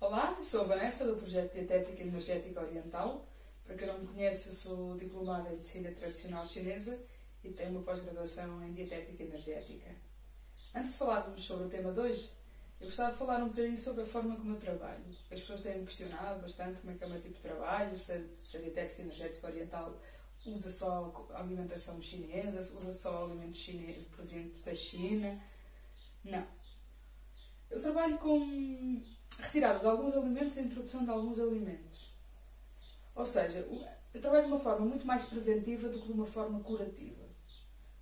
Olá, eu sou a Vanessa do projeto Dietética Energética Oriental. Para quem não me conhece, eu sou diplomada em Medicina Tradicional Chinesa e tenho uma pós-graduação em Dietética Energética. Antes de falarmos sobre o tema de hoje, eu gostava de falar um bocadinho sobre a forma como eu trabalho. As pessoas têm-me questionado bastante como é que é o meu tipo de trabalho, se a Dietética Energética Oriental usa só alimentação chinesa, se usa só alimentos chineses provenientes da China. Não. Eu trabalho com retirada de alguns alimentos e introdução de alguns alimentos. Ou seja, eu trabalho de uma forma muito mais preventiva do que de uma forma curativa.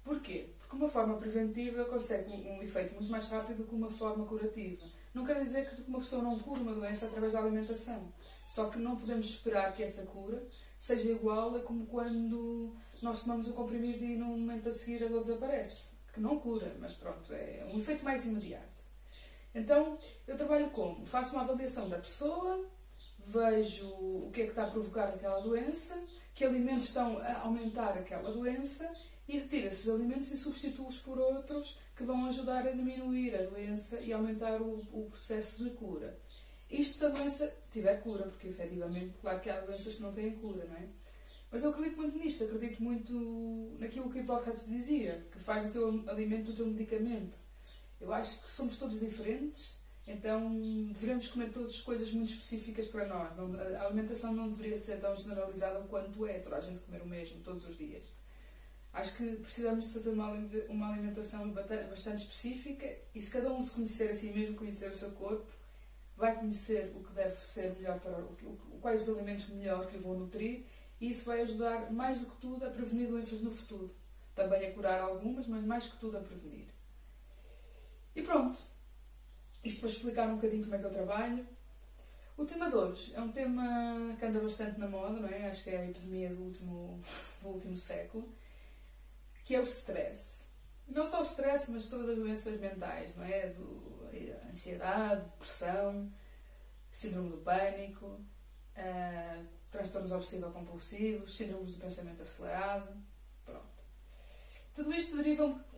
Porquê? Porque uma forma preventiva consegue um efeito muito mais rápido do que uma forma curativa. Não quer dizer que uma pessoa não cura uma doença através da alimentação. Só que não podemos esperar que essa cura seja igual a como quando nós tomamos o comprimido e no momento a seguir a dor desaparece. Que não cura, mas pronto, é um efeito mais imediato. Então, eu trabalho como? Faço uma avaliação da pessoa, vejo o que é que está a provocar aquela doença, que alimentos estão a aumentar aquela doença e retiro esses alimentos e substituo-os por outros que vão ajudar a diminuir a doença e aumentar o processo de cura. Isto se a doença tiver cura, porque efetivamente, claro que há doenças que não têm cura, não é? Mas eu acredito muito nisto, acredito muito naquilo que Hipócrates dizia, que faz o teu alimento o teu medicamento. Eu acho que somos todos diferentes, então devemos comer todas as coisas muito específicas para nós. A alimentação não deveria ser tão generalizada quanto é, toda a gente comer o mesmo todos os dias. Acho que precisamos de fazer uma alimentação bastante específica e se cada um se conhecer a si mesmo, conhecer o seu corpo, vai conhecer o que deve ser melhor para quais os alimentos melhor que eu vou nutrir e isso vai ajudar mais do que tudo a prevenir doenças no futuro. Também a curar algumas, mas mais que tudo a prevenir. E pronto, isto para explicar um bocadinho como é que eu trabalho. O tema de hoje é um tema que anda bastante na moda, não é? Acho que é a epidemia do último século, que é o stress. Não só o stress, mas todas as doenças mentais, não é? A ansiedade, depressão, síndrome do pânico, transtornos obsessivo-compulsivos, síndromes do pensamento acelerado, pronto. Tudo isto deriva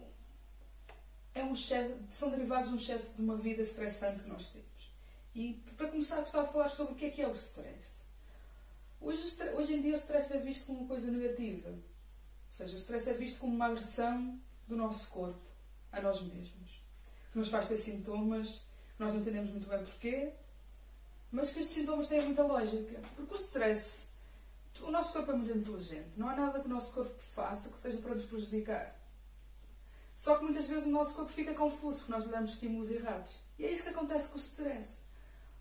são derivados de um excesso de uma vida estressante que nós temos. E para começar, gostava de falar sobre o que é o stress. Hoje em dia o stress é visto como uma coisa negativa. Ou seja, o stress é visto como uma agressão do nosso corpo a nós mesmos. Que nos faz ter sintomas que nós não entendemos muito bem porquê, mas que estes sintomas têm muita lógica. Porque o stress, o nosso corpo é muito inteligente. Não há nada que o nosso corpo faça que seja para nos prejudicar. Só que muitas vezes o nosso corpo fica confuso porque nós lhe damos estímulos errados. E é isso que acontece com o stress.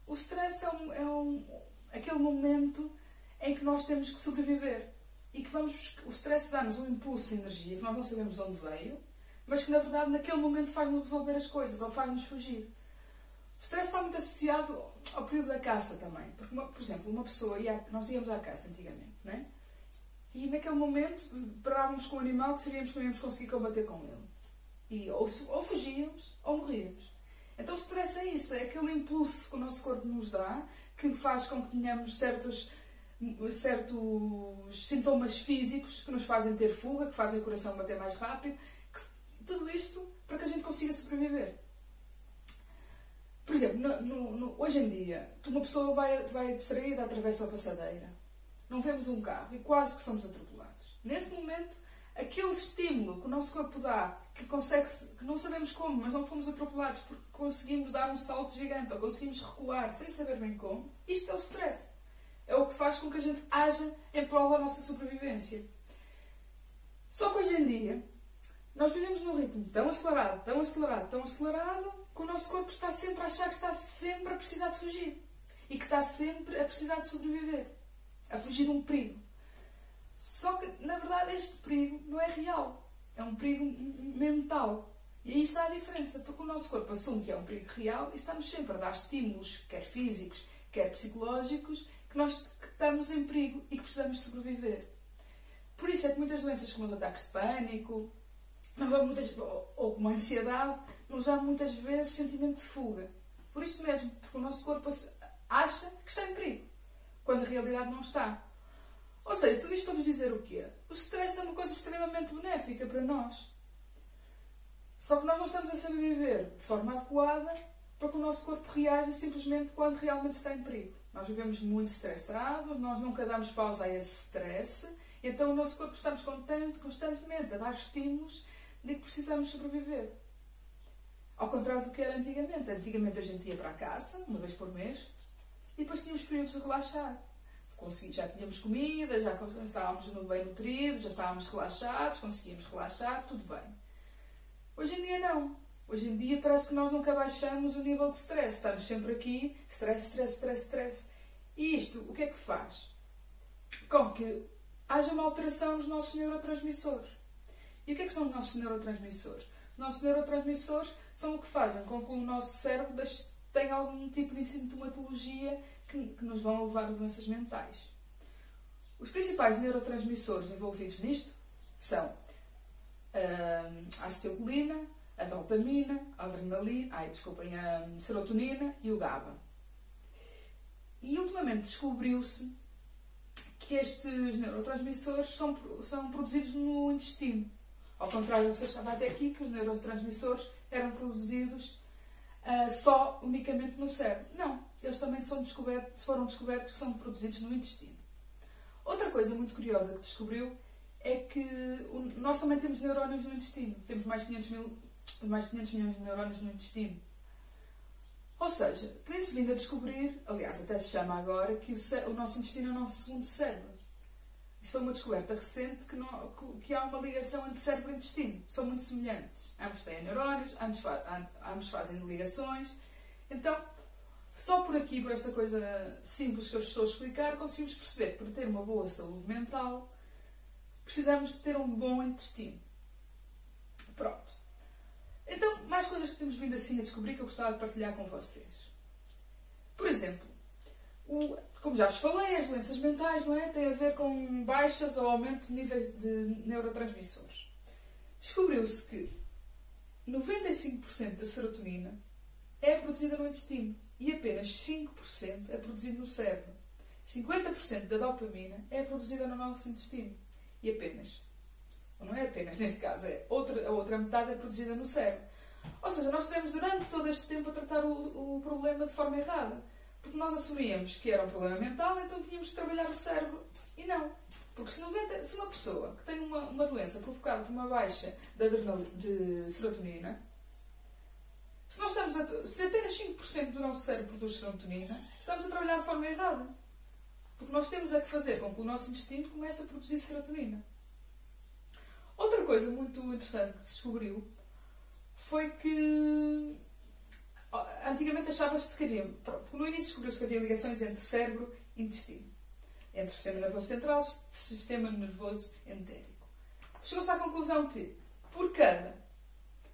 O stress é aquele momento em que nós temos que sobreviver. E que o stress dá-nos um impulso de energia que nós não sabemos de onde veio, mas que na verdade naquele momento faz-nos resolver as coisas ou faz-nos fugir. O stress está muito associado ao período da caça também. Porque, por exemplo, uma pessoa nós íamos à caça antigamente, não é? E naquele momento parávamos com o animal que sabíamos que não íamos conseguir combater com ele. E ou fugíamos ou morríamos. Então o stress é isso, é aquele impulso que o nosso corpo nos dá, que faz com que tenhamos certos sintomas físicos que nos fazem ter fuga, que fazem o coração bater mais rápido. Tudo isto para que a gente consiga sobreviver. Por exemplo, hoje em dia, uma pessoa vai distraída, atravessa a passadeira. Não vemos um carro e quase que somos atropelados. Nesse momento, aquele estímulo que o nosso corpo dá, que não sabemos como, mas não fomos atropelados porque conseguimos dar um salto gigante ou conseguimos recuar sem saber bem como, isto é o stress. É o que faz com que a gente haja em prol da nossa sobrevivência. Só que hoje em dia, nós vivemos num ritmo tão acelerado, que o nosso corpo está sempre a achar que está sempre a precisar de fugir. E que está sempre a precisar de sobreviver. A fugir de um perigo. Só que, na verdade, este perigo não é real. É um perigo mental. E aí está a diferença, porque o nosso corpo assume que é um perigo real e está-nos sempre a dar estímulos, quer físicos, quer psicológicos, que estamos em perigo e que precisamos sobreviver. Por isso é que muitas doenças como os ataques de pânico, ou como a ansiedade, nos dá muitas vezes sentimento de fuga. Por isto mesmo, porque o nosso corpo acha que está em perigo, quando a realidade não está. Ou seja, tudo isto para vos dizer o quê? O stress é uma coisa extremamente benéfica para nós. Só que nós não estamos a saber viver de forma adequada porque o nosso corpo reage simplesmente quando realmente está em perigo. Nós vivemos muito estressados, nós nunca damos pausa a esse stress, então o nosso corpo estamos constantemente a dar estímulos de que precisamos sobreviver. Ao contrário do que era antigamente. Antigamente a gente ia para a caça, uma vez por mês, e depois tínhamos períodos de relaxar. Já tínhamos comida, já estávamos bem nutridos, já estávamos relaxados, conseguíamos relaxar, tudo bem. Hoje em dia não. Hoje em dia parece que nós nunca baixamos o nível de stress. Estamos sempre aqui, stress. E isto, o que é que faz? Com que haja uma alteração nos nossos neurotransmissores. E o que é que são os nossos neurotransmissores? Os nossos neurotransmissores são o que fazem com que o nosso cérebro tenha algum tipo de sintomatologia que nos vão levar a doenças mentais. Os principais neurotransmissores envolvidos nisto são a acetilcolina, a dopamina, a adrenalina, a serotonina e o GABA. E ultimamente descobriu-se que estes neurotransmissores são produzidos no intestino. Ao contrário do que se achava até aqui, que os neurotransmissores eram produzidos unicamente no cérebro. Não, eles também foram descobertos que são produzidos no intestino. Outra coisa muito curiosa que descobriu é que nós também temos neurónios no intestino. Temos mais de 500 milhões de neurónios no intestino. Ou seja, tem-se vindo a descobrir, aliás, até se chama agora, que o nosso intestino é o nosso segundo cérebro. Isso foi uma descoberta recente que há uma ligação entre cérebro e intestino. São muito semelhantes. Ambos têm neurónios, ambos fazem ligações. Então, só por aqui, por esta coisa simples que eu estou a explicar, conseguimos perceber que para ter uma boa saúde mental, precisamos de ter um bom intestino. Pronto. Então, mais coisas que temos vindo assim a descobrir que eu gostava de partilhar com vocês. Por exemplo, como já vos falei, as doenças mentais, não é? Têm a ver com baixas ou aumento de níveis de neurotransmissores. Descobriu-se que 95% da serotonina é produzida no intestino e apenas 5% é produzido no cérebro. 50% da dopamina é produzida no nosso intestino e não é apenas, neste caso, a outra metade é produzida no cérebro. Ou seja, nós estivemos durante todo este tempo a tratar o problema de forma errada. Porque nós assumíamos que era um problema mental, então tínhamos que trabalhar o cérebro. E não. Porque se uma pessoa que tem uma doença provocada por uma baixa de serotonina, se apenas 5% do nosso cérebro produz serotonina, estamos a trabalhar de forma errada. Porque nós temos que fazer com que o nosso intestino comece a produzir serotonina. Outra coisa muito interessante que se descobriu foi que antigamente achava-se que havia... no início descobriu-se que havia ligações entre cérebro e intestino. Entre o sistema nervoso central e o sistema nervoso entérico. Chegou-se à conclusão que, por cada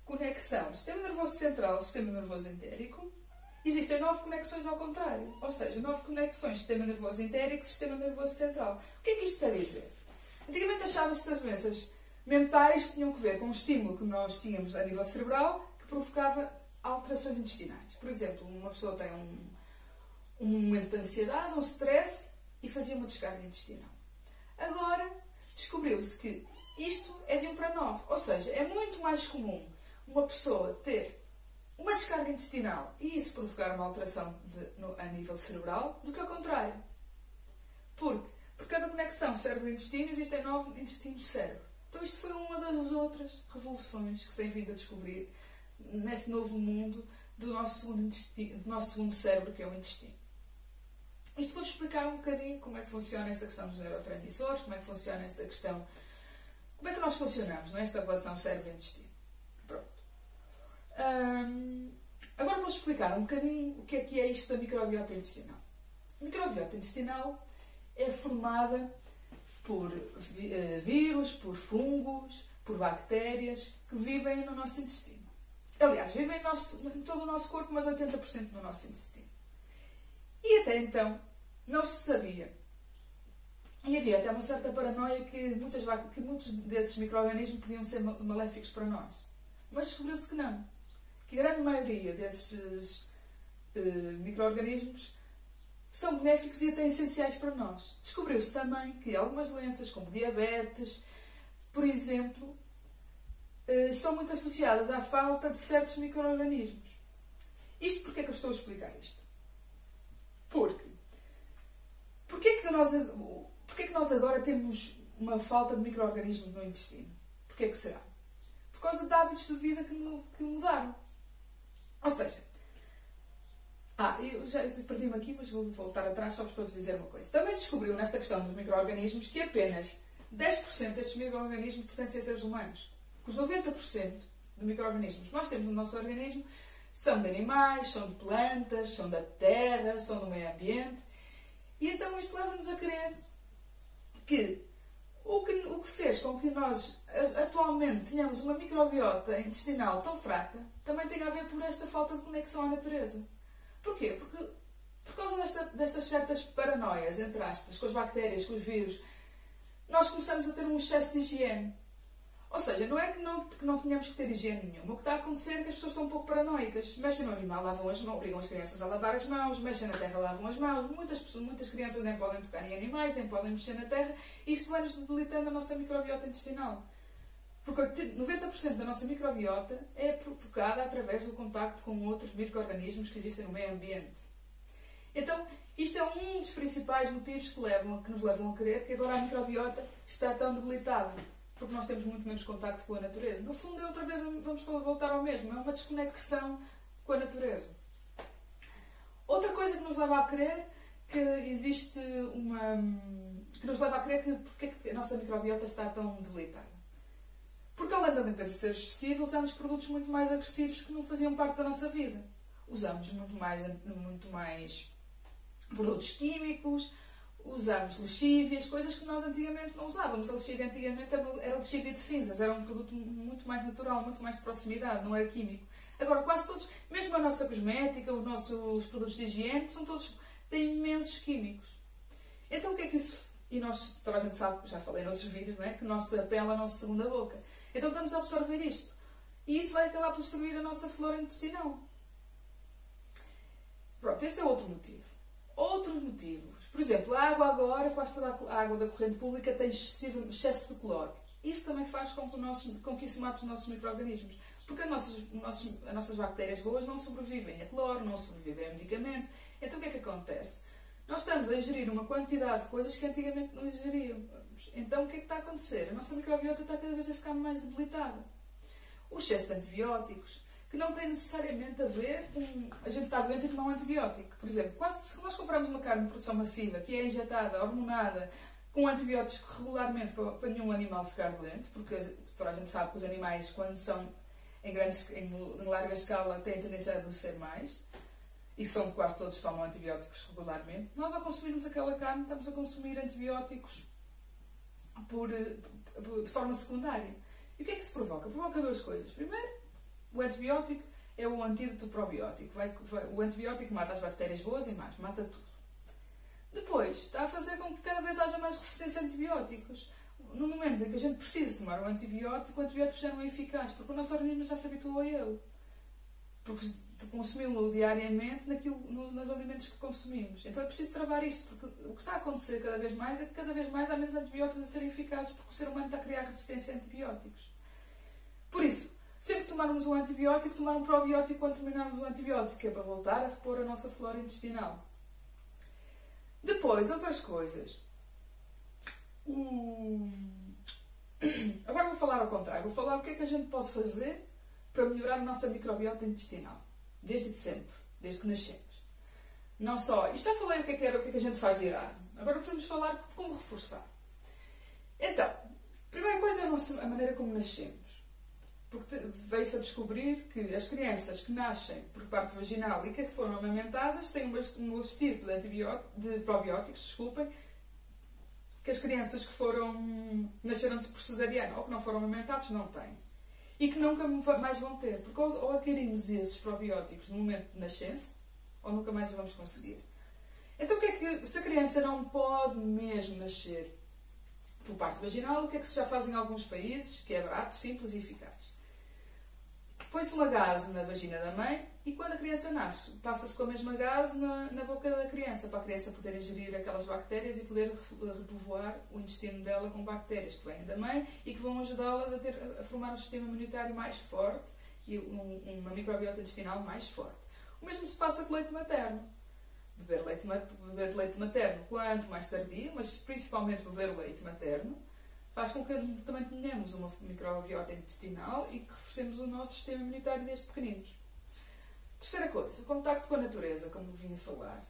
conexão do sistema nervoso central ao sistema nervoso entérico, existem 9 conexões ao contrário. Ou seja, 9 conexões sistema nervoso entérico e sistema nervoso central. O que é que isto quer dizer? Antigamente achava-se que as doenças mentais tinham que ver com o estímulo que nós tínhamos a nível cerebral que provocava alterações intestinais. Por exemplo, uma pessoa tem um momento de ansiedade, um stress e fazia uma descarga intestinal. Agora, descobriu-se que isto é de 1 para 9. Ou seja, é muito mais comum uma pessoa ter uma descarga intestinal e isso provocar uma alteração a nível cerebral do que ao contrário. Porque por cada conexão cérebro-intestino existem 9 intestino-cérebro. Então isto foi uma das outras revoluções que se tem vindo a descobrir neste novo mundo do nosso segundo cérebro, que é o intestino. Isto vou explicar um bocadinho como é que funciona esta questão dos neurotransmissores, como é que funciona esta questão, como é que nós funcionamos, não é? Esta relação cérebro-intestino. Pronto. Agora vou explicar um bocadinho o que é isto da microbiota intestinal. A microbiota intestinal é formada por vírus, por fungos, por bactérias que vivem no nosso intestino. Aliás, vivem em todo o nosso corpo, mas 80% no nosso intestino. E até então, não se sabia. E havia até uma certa paranoia que muitos desses micro-organismos podiam ser maléficos para nós. Mas descobriu-se que não. Que a grande maioria desses micro-organismos são benéficos e até essenciais para nós. Descobriu-se também que algumas doenças, como diabetes, por exemplo, estão muito associadas à falta de certos micro-organismos. Isto porque é que eu estou a explicar isto? Porque é que nós agora temos uma falta de micro-organismos no intestino? Porquê é que será? Por causa de hábitos de vida que mudaram. Ou seja, eu já perdi-me aqui, mas vou voltar atrás só para vos dizer uma coisa. Também se descobriu nesta questão dos micro-organismos que apenas 10% destes micro-organismos pertencem a seres humanos. Os 90% de micro-organismos que nós temos no nosso organismo são de animais, são de plantas, são da terra, são do meio ambiente. E então isto leva-nos a crer que o que fez com que nós atualmente tenhamos uma microbiota intestinal tão fraca também tem a ver por esta falta de conexão à natureza. Porquê? Porque por causa destas certas paranoias, entre aspas, com as bactérias, com os vírus, nós começamos a ter um excesso de higiene. Ou seja, não é que não tenhamos que ter higiene nenhuma. O que está a acontecer é que as pessoas estão um pouco paranoicas. Mexem no animal, lavam as mãos, obrigam as crianças a lavar as mãos, mexem na terra, lavam as mãos. Muitas crianças nem podem tocar em animais, nem podem mexer na terra. E isto vai-nos debilitando a nossa microbiota intestinal. Porque 90% da nossa microbiota é provocada através do contacto com outros micro-organismos que existem no meio ambiente. Então, isto é um dos principais motivos que nos levam a crer que agora a microbiota está tão debilitada. Porque nós temos muito menos contacto com a natureza. No fundo, outra vez vamos voltar ao mesmo. É uma desconexão com a natureza. Outra coisa que nos leva a crer que existe que nos leva a crer que porque é que a nossa microbiota está tão debilitada. Porque além da limpeza ser excessiva, usamos produtos muito mais agressivos que não faziam parte da nossa vida. Usamos muito mais produtos químicos, usamos lexívias, coisas que nós antigamente não usávamos. A lexívia antigamente era lexívia de cinzas, era um produto muito mais natural, muito mais de proximidade, não era químico. Agora, quase todos, mesmo a nossa cosmética, os nossos produtos de higiene, têm imensos químicos. Então o que é que isso... E toda a gente sabe, já falei noutros vídeos, não é? Que a nossa pele é a nossa segunda boca. Então estamos a absorver isto. E isso vai acabar por destruir a nossa flora intestinal. Pronto, este é outro motivo. Outros motivos. Por exemplo, a água agora, quase toda a água da corrente pública tem excesso de cloro. Isso também faz com que isso mate os nossos micro-organismos. Porque as nossas bactérias boas não sobrevivem a cloro, não sobrevivem a medicamento. Então o que é que acontece? Nós estamos a ingerir uma quantidade de coisas que antigamente não ingeríamos. Então o que é que está a acontecer? A nossa microbiota está cada vez a ficar mais debilitada. O excesso de antibióticos, que não tem necessariamente a ver com a gente estar doente e tomar um antibiótico. Por exemplo, se nós compramos uma carne de produção massiva que é injetada, hormonada, com antibióticos regularmente para nenhum animal ficar doente, porque toda a gente sabe que os animais, quando são em larga escala, têm a tendência a adoecer mais, e quase todos tomam antibióticos regularmente, nós ao consumirmos aquela carne estamos a consumir antibióticos de forma secundária. E o que é que se provoca? Provoca duas coisas. Primeiro, o antibiótico é o antídoto probiótico. O antibiótico mata as bactérias boas e más, mata tudo. Depois, está a fazer com que cada vez haja mais resistência a antibióticos. No momento em que a gente precisa tomar um antibiótico, o antibiótico já não é eficaz, porque o nosso organismo já se habituou a ele. Porque consumimos-lo diariamente nos alimentos que consumimos. Então é preciso travar isto, porque o que está a acontecer cada vez mais é que cada vez mais há menos antibióticos a serem eficazes, porque o ser humano está a criar resistência a antibióticos. Por isso, sempre que tomarmos um antibiótico, tomar um probiótico quando terminarmos o antibiótico, que é para voltar a repor a nossa flora intestinal. Depois, outras coisas. Agora vou falar ao contrário. Vou falar o que é que a gente pode fazer para melhorar a nossa microbiota intestinal. Desde sempre. Desde que nascemos. Não só... Isto já falei o que é que a gente faz de errado. Agora podemos falar de como reforçar. Então, a primeira coisa é a maneira como nascemos. Porque veio-se a descobrir que as crianças que nascem por parto vaginal e que foram amamentadas têm um estilo de probióticos, desculpem, que as crianças que nasceram por cesariana ou que não foram amamentados não têm. E que nunca mais vão ter. Porque ou adquirimos esses probióticos no momento de nascença, ou nunca mais os vamos conseguir. Então, se a criança não pode mesmo nascer por parto vaginal, o que é que se já faz em alguns países, que é barato, simples e eficaz? Põe-se uma gaze na vagina da mãe e quando a criança nasce, passa-se com a mesma gaze na boca da criança, para a criança poder ingerir aquelas bactérias e poder repovoar o intestino dela com bactérias que vêm da mãe e que vão ajudá-las a formar um sistema imunitário mais forte e uma microbiota intestinal mais forte. O mesmo se passa com o leite materno. Beber leite materno quanto mais tardio, mas principalmente beber o leite materno, faz com que também tenhamos uma microbiota intestinal e que reforcemos o nosso sistema imunitário desde pequeninos. Terceira coisa, o contacto com a natureza, como vim a falar.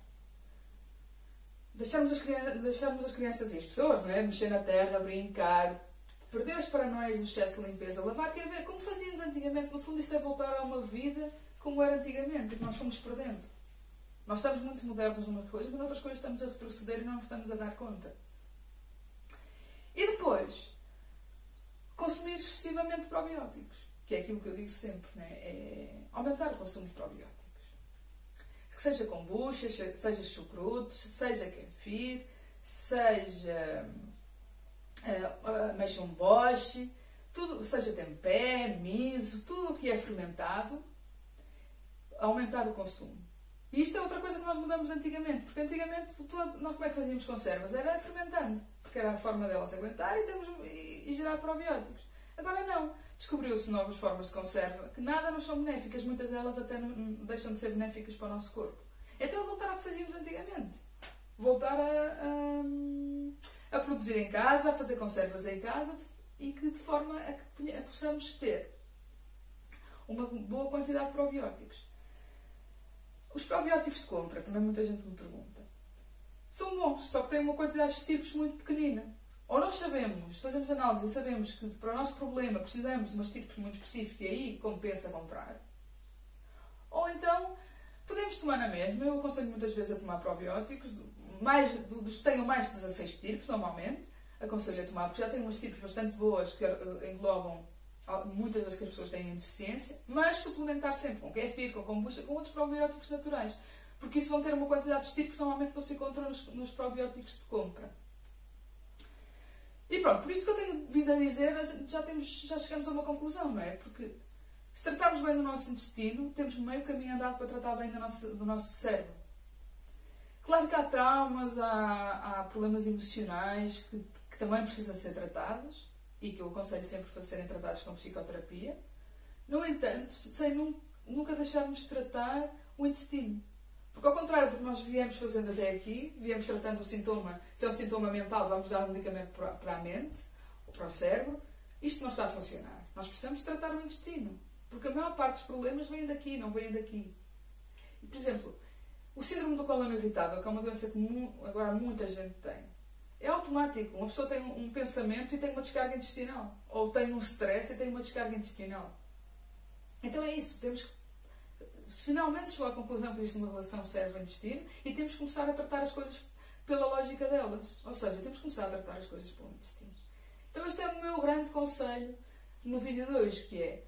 Deixarmos as crianças e as pessoas, não é? Mexer na terra, brincar, perder as paranoias do excesso de limpeza, lavar, que é como fazíamos antigamente. No fundo, isto é voltar a uma vida como era antigamente, e que nós fomos perdendo. Nós estamos muito modernos numas coisas, mas noutras coisas estamos a retroceder e não nos estamos a dar conta. E depois, consumir excessivamente probióticos, que é aquilo que eu digo sempre, né? É aumentar o consumo de probióticos. Que seja kombucha, seja chucrutes, seja kefir, seja mechonboche, tudo, seja tempé, miso, tudo o que é fermentado, aumentar o consumo. E isto é outra coisa que nós mudamos antigamente, porque antigamente nós como é que fazíamos conservas? Era fermentando, porque era a forma delas aguentar e gerar probióticos. Agora não. Descobriu-se novas formas de conserva que nada nos são benéficas, muitas delas até não deixam de ser benéficas para o nosso corpo. Então voltar ao que fazíamos antigamente. Voltar a produzir em casa, a fazer conservas em casa e que de forma a que possamos ter uma boa quantidade de probióticos. Os probióticos de compra, também muita gente me pergunta, são bons, só que têm uma quantidade de estirpes muito pequenina. Ou nós sabemos, fazemos análise e sabemos que para o nosso problema precisamos de uma estirpe muito específica e aí compensa comprar. Ou então, podemos tomar na mesma. Eu aconselho muitas vezes a tomar probióticos, dos que tenham mais de 16 estirpes, normalmente. Aconselho a tomar, porque já tem umas estirpes bastante boas que englobam muitas das que as pessoas têm em deficiência, mas suplementar sempre com kefir, com kombucha, com outros probióticos naturais. Porque isso vão ter uma quantidade de estirpes que normalmente não se encontram nos probióticos de compra. E pronto, por isso que eu tenho vindo a dizer, já chegamos a uma conclusão, não é? Porque se tratarmos bem do nosso intestino, temos meio caminho andado para tratar bem do nosso cérebro. Claro que há traumas, há problemas emocionais que também precisam ser tratados e que eu aconselho sempre para serem tratados com psicoterapia. No entanto, sem nunca deixarmos de tratar o intestino. Porque ao contrário do que nós viemos fazendo até aqui, viemos tratando o sintoma, se é um sintoma mental, vamos dar um medicamento para a mente, ou para o cérebro, isto não está a funcionar. Nós precisamos tratar o intestino, porque a maior parte dos problemas vêm daqui, não vêm daqui. E, por exemplo, o síndrome do cólon irritável, que é uma doença que agora muita gente tem, é automático. Uma pessoa tem um pensamento e tem uma descarga intestinal, ou tem um stress e tem uma descarga intestinal. Então é isso, temos que finalmente chegou à conclusão que existe uma relação cérebro-intestino e temos que começar a tratar as coisas pela lógica delas. Ou seja, temos que começar a tratar as coisas pelo intestino. Então este é o meu grande conselho no vídeo de hoje, que é: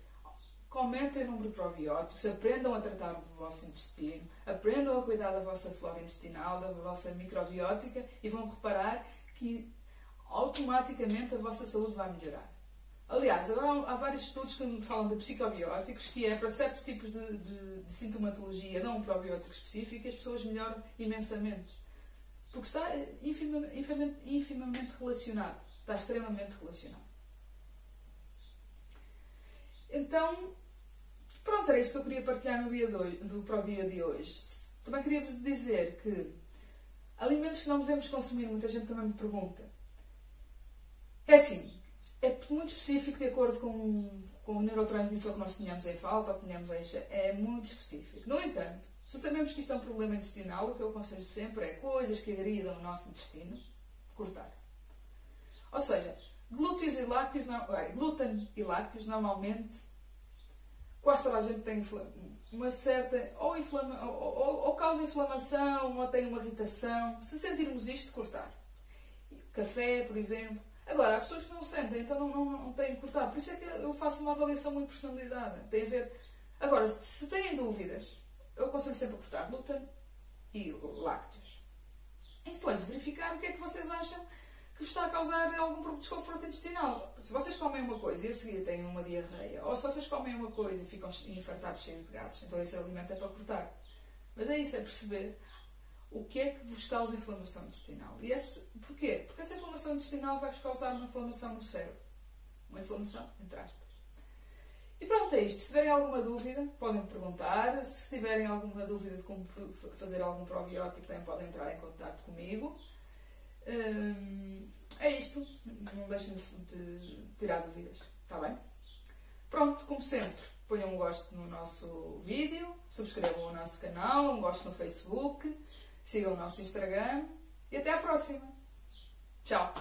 aumentem o número de probióticos, aprendam a tratar o vosso intestino, aprendam a cuidar da vossa flora intestinal, da vossa microbiótica e vão reparar que automaticamente a vossa saúde vai melhorar. Aliás, agora há vários estudos que falam de psicobióticos, que é para certos tipos de sintomatologia, não um probiótico específico, as pessoas melhoram imensamente. Porque está infimamente relacionado. Está extremamente relacionado. Então, pronto, era isto que eu queria partilhar para o dia de hoje. Também queria vos dizer que alimentos que não devemos consumir, muita gente também me pergunta. É assim, é muito específico de acordo com o neurotransmissor que nós tenhamos em falta ou que tenhamos em excesso. É muito específico. No entanto, se sabemos que isto é um problema intestinal, o que eu aconselho sempre é coisas que agridam o nosso intestino, cortar. Ou seja, glúten e lácteos normalmente quase toda a gente tem uma certa ou causa inflamação ou tem uma irritação. Se sentirmos isto, cortar. Café, por exemplo. Agora, há pessoas que não sentem, então não têm que cortar. Por isso é que eu faço uma avaliação muito personalizada. Tem a ver. Agora, se têm dúvidas, eu aconselho sempre a cortar glúten e lácteos. E depois verificar o que é que vocês acham que vos está a causar algum desconforto intestinal. Se vocês comem uma coisa e a seguir têm uma diarreia, ou se vocês comem uma coisa e ficam infartados cheios de gases, então esse alimento é para cortar. Mas é isso, é perceber o que é que vos causa inflamação intestinal. E porquê? Porque essa inflamação intestinal vai-vos causar uma inflamação no cérebro. Uma inflamação, entre aspas. E pronto, é isto. Se tiverem alguma dúvida, podem perguntar. Se tiverem alguma dúvida de como fazer algum probiótico, também podem entrar em contato comigo. É isto. Não deixem de tirar dúvidas. Está bem? Pronto, como sempre, ponham um gosto no nosso vídeo, subscrevam o nosso canal, um gosto no Facebook, sigam o nosso Instagram e até à próxima. Tchau!